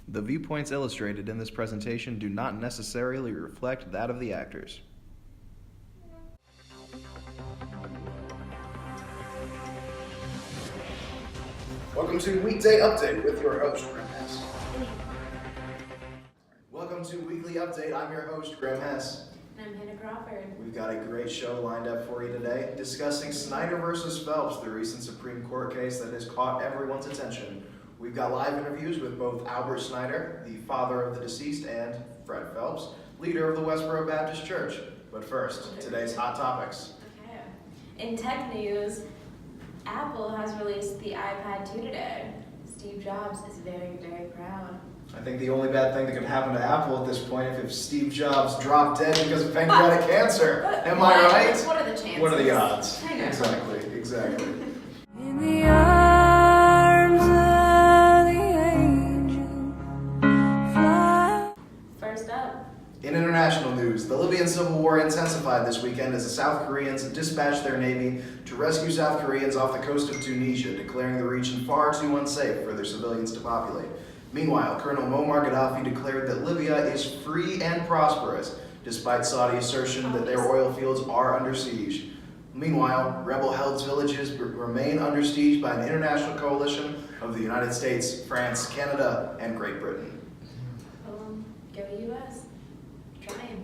The viewpoints illustrated in this presentation do not necessarily reflect that of the actors. Welcome to Weekday Update with your host, Graham Hess. Welcome to Weekly Update. I'm your host, Graham Hess. And I'm Hannah Crawford. We've got a great show lined up for you today, discussing Snyder versus Phelps, the recent Supreme Court case that has caught everyone's attention. We've got live interviews with both Albert Snyder, the father of the deceased, and Fred Phelps, leader of the Westboro Baptist Church. But first, today's hot topics. Okay. In tech news, Apple has released the iPad 2 today. Steve Jobs is very, very proud. I think the only bad thing that could happen to Apple at this point if Steve Jobs dropped dead because of pancreatic cancer. Am I right? What are the chances? What are the odds? I know. Exactly. In the arms of the angel, fly. First up, In international news, the Libyan civil war intensified this weekend as the South Koreans dispatched their navy to rescue South Koreans off the coast of Tunisia, declaring the region far too unsafe for their civilians to populate. Meanwhile, Colonel Muammar Gaddafi declared that Libya is free and prosperous, despite Saudi assertion that their oil fields are under siege. Meanwhile, rebel-held villages remain under siege by an international coalition of the United States, France, Canada, and Great Britain. go US. Trying.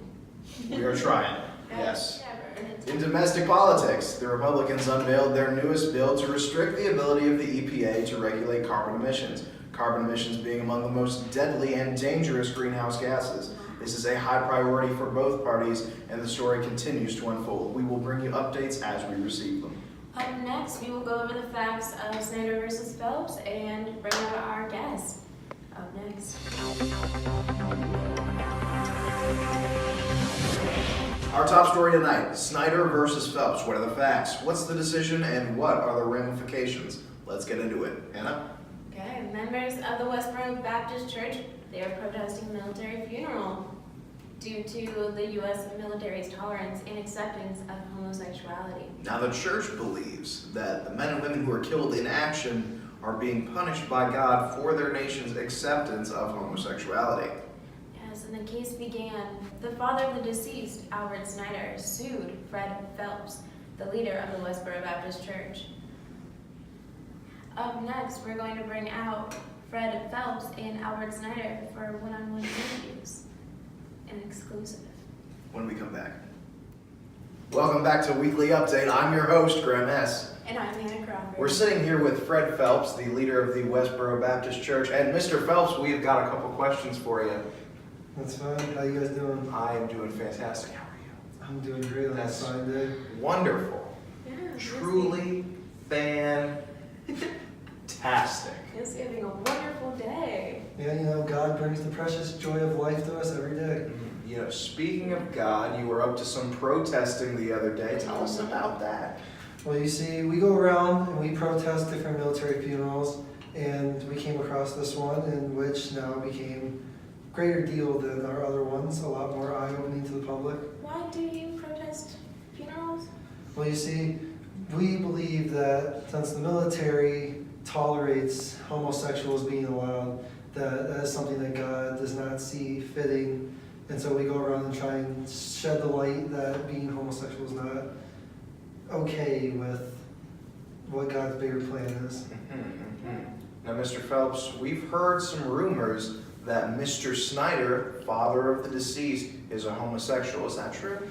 We are trying, yes. Never. In domestic politics, the Republicans unveiled their newest bill to restrict the ability of the EPA to regulate carbon emissions. Carbon emissions being among the most deadly and dangerous greenhouse gases. This is a high priority for both parties, and the story continues to unfold. We will bring you updates as we receive them. Up next, we will go over the facts of Snyder versus Phelps and bring out our guest. Up next. Our top story tonight, Snyder versus Phelps. What are the facts? What's the decision, and what are the ramifications? Let's get into it. Anna? Okay, members of the Westboro Baptist Church, they are protesting a military funeral due to the U.S. military's tolerance and acceptance of homosexuality. Now, the church believes that the men and women who are killed in action are being punished by God for their nation's acceptance of homosexuality. Yes, and the case began. The father of the deceased, Albert Snyder, sued Fred Phelps, the leader of the Westboro Baptist Church. Up next, we're going to bring out Fred Phelps and Albert Snyder for one-on-one interviews. An exclusive. When we come back. Welcome back to Weekly Update. I'm your host, Graham Hess. And I'm Hannah Crawford. We're sitting here with Fred Phelps, the leader of the Westboro Baptist Church. And Mr. Phelps, we've got a couple questions for you. That's fine. How you guys doing? I am doing fantastic. How are you? I'm doing great on That's this fine day. Wonderful. Yeah, Truly fantastic. It's having a wonderful day. Yeah, you know, God brings the precious joy of life to us every day. You know, speaking of God, you were up to some protesting the other day. Tell us about that. Well, you see, we go around and we protest different military funerals, and we came across this one in which now became a greater deal than our other ones, a lot more eye-opening to the public. Why do you protest funerals? Well, you see, we believe that since the military tolerates homosexuals being allowed, that is something that God does not see fitting. And so we go around and try and shed the light that being homosexual is not okay with what God's bigger plan is. Now, Mr. Phelps, we've heard some rumors that Mr. Snyder, father of the deceased, is a homosexual. Is that true?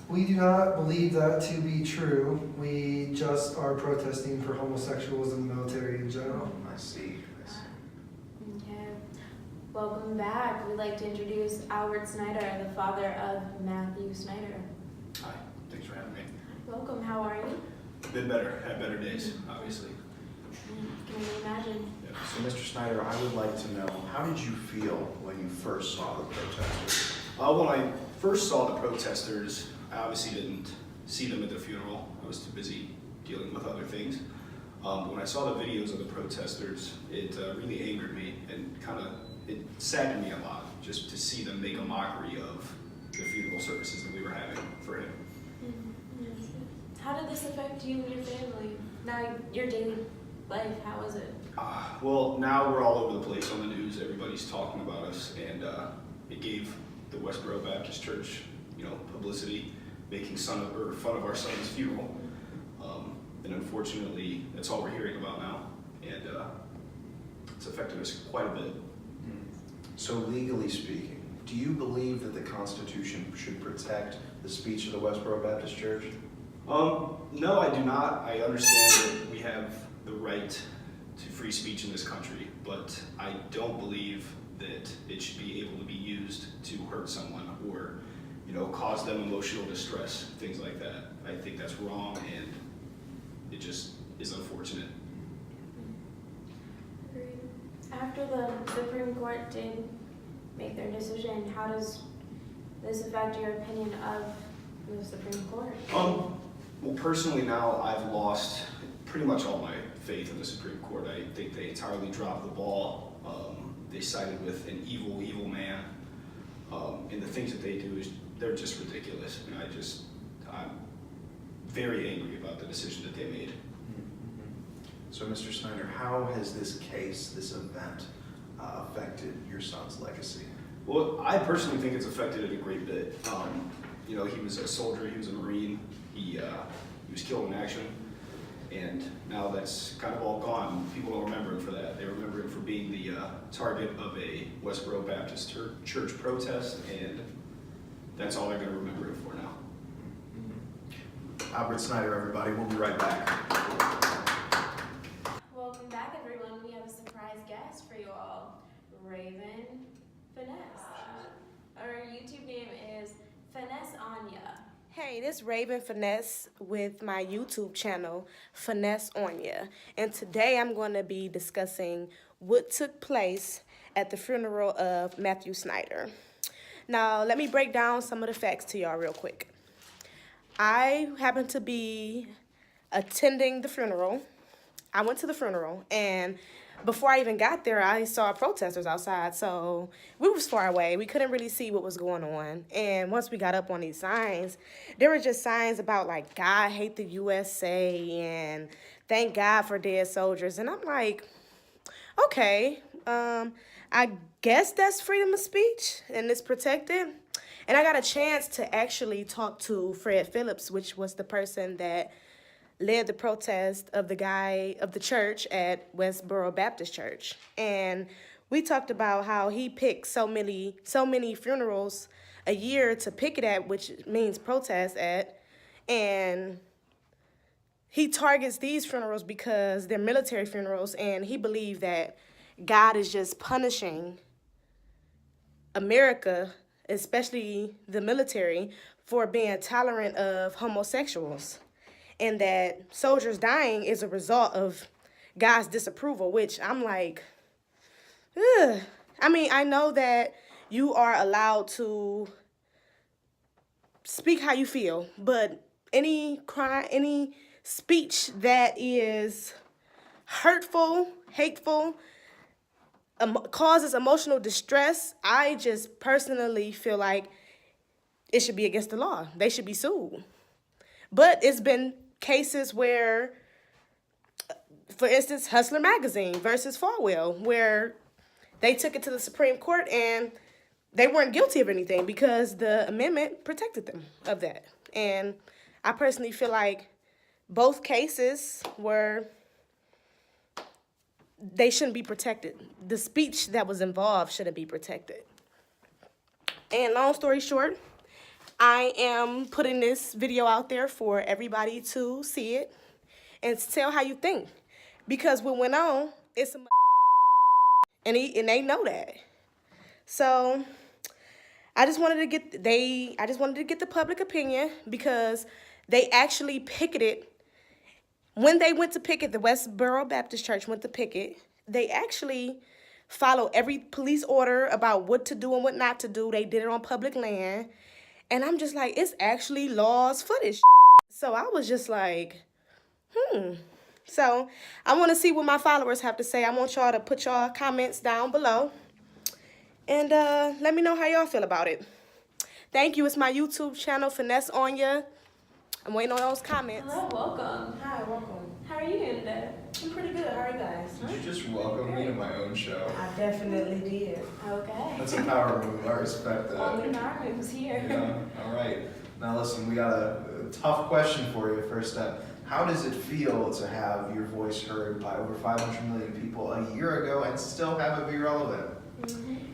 We do not believe that to be true. We just are protesting for homosexuals in the military in general. I see. Okay. Welcome back. We'd like to introduce Albert Snyder, the father of Matthew Snyder. Hi, thanks for having me. Welcome. How are you? Been better, had better days, obviously. Can you imagine? Yep. So, Mr. Snyder, I would like to know, how did you feel when you first saw the protesters? When I first saw the protesters, I obviously didn't see them at the funeral. I was too busy dealing with other things. But when I saw the videos of the protesters, it really angered me and it saddened me a lot just to see them make a mockery of the funeral services that we were having for him. Yes. How did this affect you and your family? Now, your daily life, how was it? Well, now we're all over the place on the news. Everybody's talking about us, and it gave the Westboro Baptist Church, publicity, making fun of our son's funeral. And unfortunately, that's all we're hearing about now, and it's affected us quite a bit. So legally speaking, do you believe that the Constitution should protect the speech of the Westboro Baptist Church? No, I do not. I understand that we have the right to free speech in this country, but I don't believe that it should be able to be used to hurt someone or, cause them emotional distress, things like that. I think that's wrong, and it just is unfortunate. After the Supreme Court did make their decision, how does this affect your opinion of the Supreme Court? Well, personally now I've lost pretty much all my faith in the Supreme Court. I think they entirely dropped the ball. They sided with an evil, evil man. And the things that they do, they're just ridiculous. And I'm very angry about the decision that they made. So, Mr. Snyder, how has this case, this event, affected your son's legacy? Well, I personally think it's affected it a great bit. He was a soldier, he was a Marine, he was killed in action, and now that's kind of all gone. People don't remember him for that. They remember him for being the target of a Westboro Baptist Church protest, and that's all they're going to remember him for now. Albert Snyder, everybody. We'll be right back. Welcome back, everyone. We have a surprise guest for you all, Raven Finesse. Our YouTube name is Finesse Anya. Hey, this Raven Finesse with my YouTube channel, Finesse Anya. And today I'm going to be discussing what took place at the funeral of Matthew Snyder. Now, let me break down some of the facts to y'all real quick. I happened to be attending the funeral. I went to the funeral, and before I even got there, I saw protesters outside, so we was far away. We couldn't really see what was going on. And once we got up on these signs, there were just signs about, like, God hate the USA and thank God for dead soldiers. And I'm like, okay, I guess that's freedom of speech and it's protected. And I got a chance to actually talk to Phelps, which was the person that led the protest of the church at Westboro Baptist Church. And we talked about how he picked so many funerals a year to picket at, which means protest at. And he targets these funerals because they're military funerals, and he believed that God is just punishing America, especially the military, for being tolerant of homosexuals. And that soldiers dying is a result of God's disapproval, which I'm like, ugh. I mean, I know that you are allowed to speak how you feel, but any speech that is hurtful, hateful, causes emotional distress, I just personally feel like it should be against the law. They should be sued. But it's been cases where, for instance, Hustler Magazine versus Falwell, where they took it to the Supreme Court and they weren't guilty of anything because the amendment protected them of that. And I personally feel like both cases they shouldn't be protected. The speech that was involved shouldn't be protected. And long story short, I am putting this video out there for everybody to see it and tell how you think. Because what went on, it's some and they know that. So I just wanted to get the public opinion, because they actually picketed. When they went to picket, the Westboro Baptist Church went to picket, they actually followed every police order about what to do and what not to do. They did it on public land. And I'm just like, it's actually laws for this. So I was just like, So I want to see what my followers have to say. I want y'all to put y'all comments down below. And let me know how y'all feel about it. Thank you. It's my YouTube channel, Finesse Anya. I'm waiting on those comments. Hello, welcome. Hi, welcome. How are you doing today? I'm pretty good. How are you guys? Did you just welcome me to my own show? I definitely did. Okay. That's a power move. I respect that. Only power moves here. Yeah. All right. Now listen, we got a tough question for you. First up, how does it feel to have your voice heard by over 500 million people a year ago and still have it be relevant?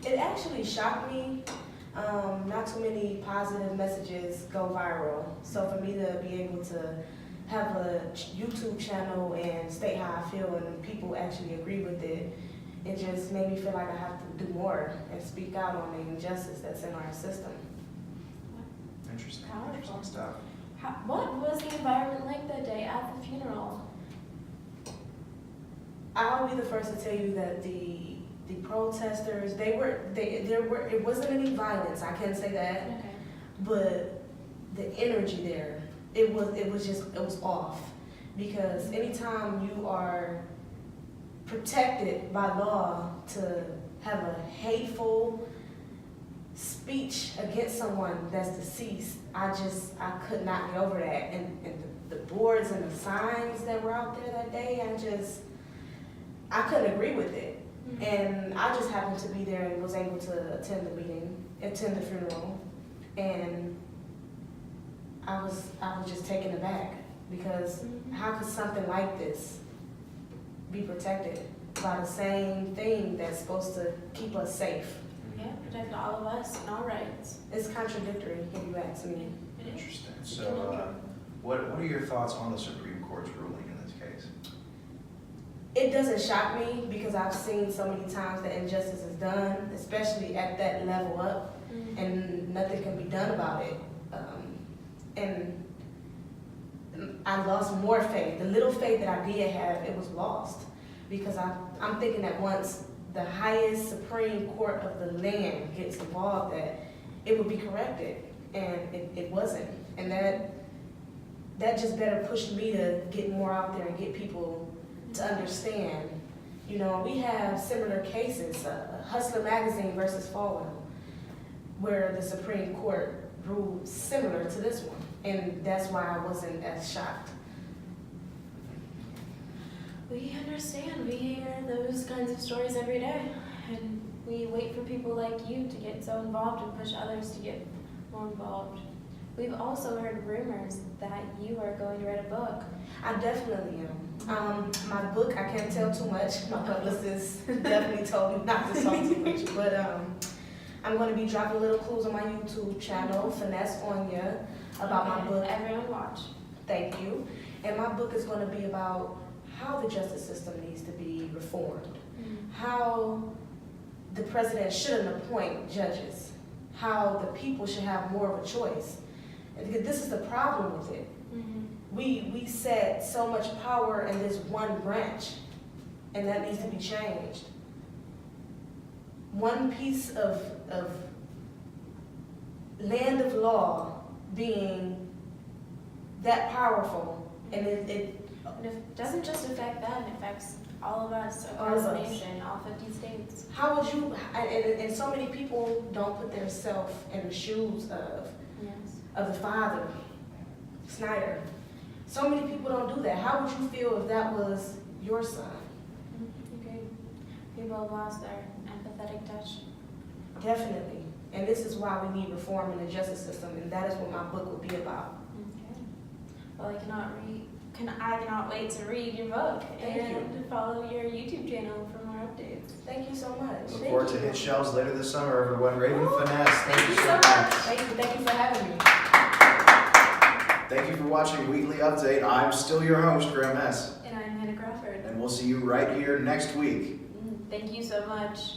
It actually shocked me. Not too many positive messages go viral. So for me to be able to have a YouTube channel and state how I feel and people actually agree with it, it just made me feel like I have to do more and speak out on the injustice that's in our system. Interesting. Powerful. Interesting stuff. What was the environment like that day at the funeral? I'll be the first to tell you that the protesters, it wasn't any violence, I can't say that, Okay. but the energy there, it was off. Because anytime you are protected by law to have a hateful speech against someone that's deceased, I could not get over that. And the boards and the signs that were out there that day, I couldn't agree with it. And I just happened to be there and was able to attend the funeral, and I was just taken aback because how could something like this be protected by the same thing that's supposed to keep us safe? Yeah, protect all of us and our rights. It's contradictory if you ask me. Interesting. So, what are your thoughts on the Supreme Court's ruling in this case? It doesn't shock me because I've seen so many times that injustice is done, especially at that level up, and nothing can be done about it. And I lost more faith. The little faith that I did have, it was lost because I'm thinking that once the highest Supreme Court of the land gets involved, that it would be corrected, and it wasn't. And that just better pushed me to get more out there and get people to understand. You know, we have similar cases, Hustler Magazine versus Falwell, where the Supreme Court ruled similar to this one, and that's why I wasn't as shocked. We understand. We hear those kinds of stories every day, and we wait for people like you to get so involved and push others to get more involved. We've also heard rumors that you are going to write a book. I definitely am. My book, I can't tell too much. My publicist definitely told me not to talk too much, but I'm going to be dropping little clues on my YouTube channel, Finesse Onya, about my book. Everyone watch. Thank you. And my book is going to be about how the justice system needs to be reformed, how the president shouldn't appoint judges, how the people should have more of a choice. And this is the problem with it. We set so much power in this one branch, and that needs to be changed. One piece of land of law being that powerful, and it doesn't just affect them, it affects all of us All across of the us. nation, all 50 states. how would you, and so many people don't put themselves in the shoes of the father, Snyder. So many people don't do that. How would you feel if that was your son? Okay. People have lost their empathetic touch. Definitely. And this is why we need reform in the justice system, and that is what my book will be about. Okay. Well, I cannot wait to read your book and to follow your YouTube channel for more updates. Thank you so much. Look forward to hit shelves later this summer, everyone. Raven Finesse, Thank you so much. Thank you for having me. Thank you for watching Weekly Update. I'm still your host, Graham S. And I'm Hannah Crawford. And we'll see you right here next week. Thank you so much.